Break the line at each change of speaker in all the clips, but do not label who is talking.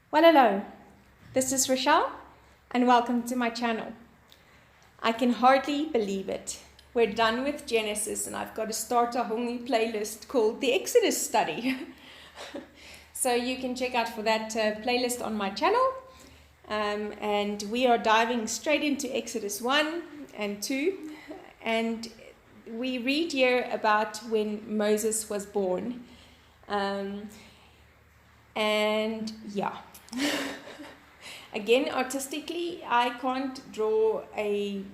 Well, hello, this is Rochelle, and welcome to my channel. I can hardly believe it. We're done with Genesis, and I've got to start a whole new playlist called the Exodus Study. So you can check out for that playlist on my channel. And we are diving straight into Exodus 1 and 2. And we read here about when Moses was born. And yeah. Again, artistically, I can't draw the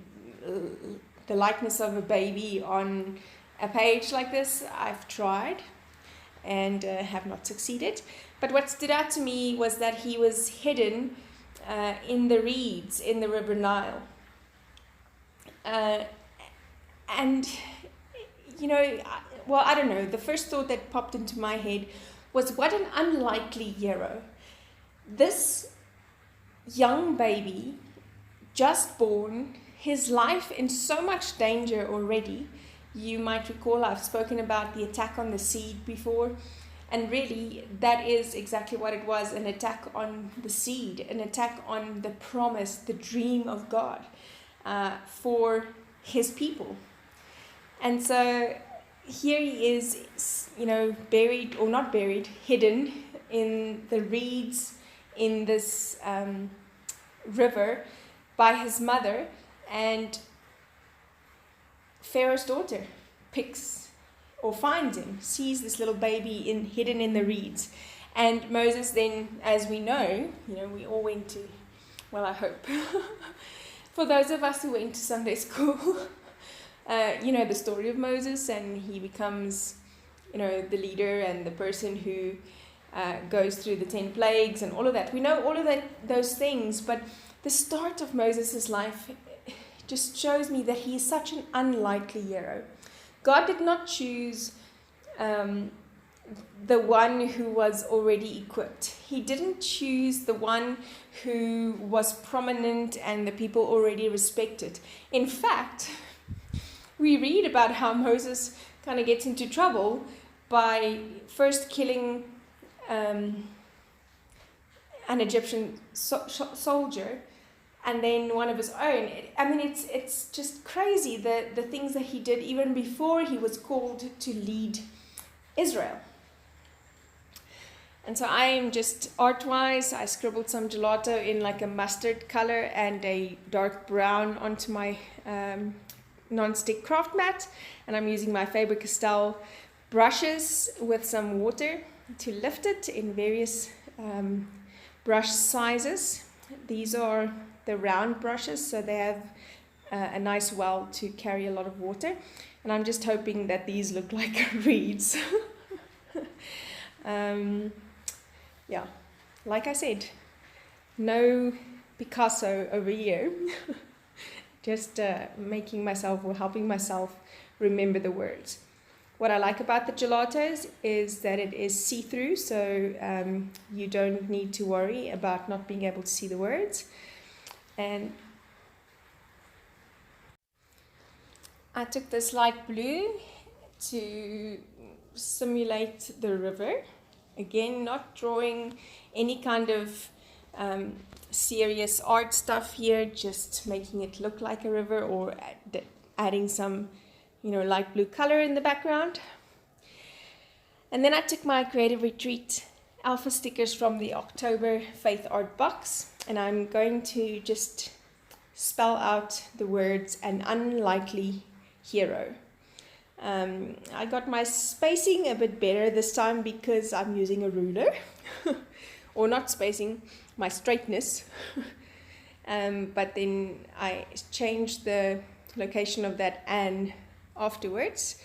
likeness of a baby on a page like this. I've tried and have not succeeded. But what stood out to me was that he was hidden in the reeds in the River Nile. And, you know, well, I don't know, the first thought that popped into my head was what an unlikely hero. This young baby, just born, his life in so much danger already. You might recall I've spoken about the attack on the seed before, and really that is exactly what it was, an attack on the seed, an attack on the promise, the dream of God for his people. And so here he is, buried, or not buried, hidden in the reeds in this river by his mother, and Pharaoh's daughter picks or finds him, sees this little baby hidden in the reeds. And Moses then, as we know, we all went to, well, I hope, for those of us who went to Sunday school, the story of Moses, and he becomes, the leader and the person who goes through the 10 plagues and all of that. We know all of those things, but the start of Moses' life just shows me that he is such an unlikely hero. God did not choose the one who was already equipped. He didn't choose the one who was prominent and the people already respected. In fact, we read about how Moses kind of gets into trouble by first killing an Egyptian soldier, and then one of his own. It's just crazy the things that he did even before he was called to lead Israel. And so I am just art-wise, I scribbled some gelato in like a mustard color and a dark brown onto my non-stick craft mat, and I'm using my Faber-Castell brushes with some water to lift it in various brush sizes. These are the round brushes, so they have a nice well to carry a lot of water, and I'm just hoping that these look like reeds. Like I said, no Picasso over here. Just making myself or helping myself remember the words. What I like about the gelatos is that it is see-through, so you don't need to worry about not being able to see the words. And I took this light blue to simulate the river. Again, not drawing any kind of serious art stuff here, just making it look like a river, or adding some light blue color in the background. And then I took my Creative Retreat alpha stickers from the October Faith Art box, and I'm going to just spell out the words "an unlikely hero." I got my spacing a bit better this time because I'm using a ruler, or not spacing, my straightness. But then I changed the location of that "and" afterwards.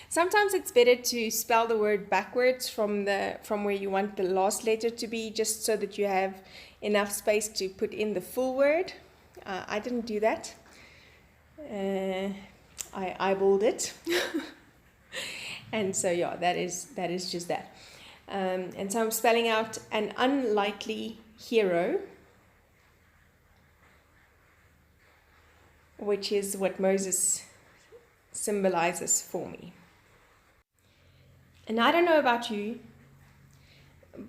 Sometimes it's better to spell the word backwards from where you want the last letter to be, just so that you have enough space to put in the full word. I didn't do that. I eyeballed it. And so that is just that. And so I'm spelling out "an unlikely hero," which is what Moses symbolizes for me. And I don't know about you,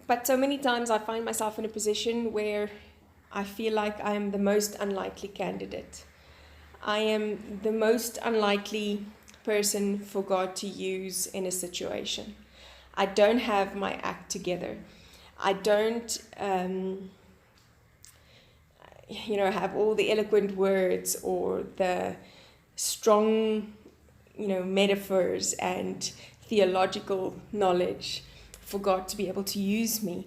But so many times I find myself in a position where I feel like I am the most unlikely candidate. I am the most unlikely person for God to use in a situation. I don't have my act together. I don't, have all the eloquent words or the strong, metaphors and theological knowledge for God to be able to use me.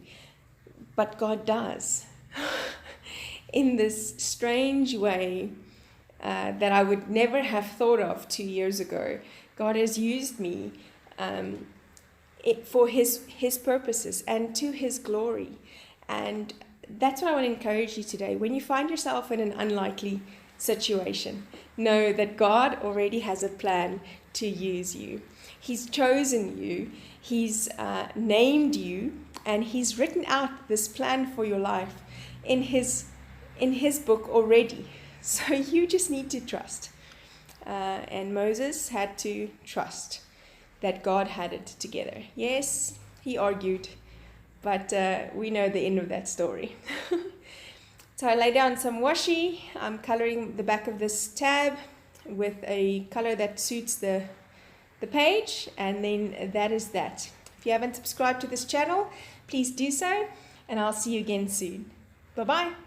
But God does. In this strange way that I would never have thought of 2 years ago, God has used me for His purposes and to His glory. And that's what I want to encourage you today. When you find yourself in an unlikely situation, know that God already has a plan to use you. He's chosen you, He's named you, and He's written out this plan for your life in His book already. So you just need to trust. And Moses had to trust that God had it together. Yes, he argued, but we know the end of that story. So I lay down some washi. I'm coloring the back of this tab with a color that suits the page, and then that is that. If you haven't subscribed to this channel, please do so, and I'll see you again soon. Bye-bye.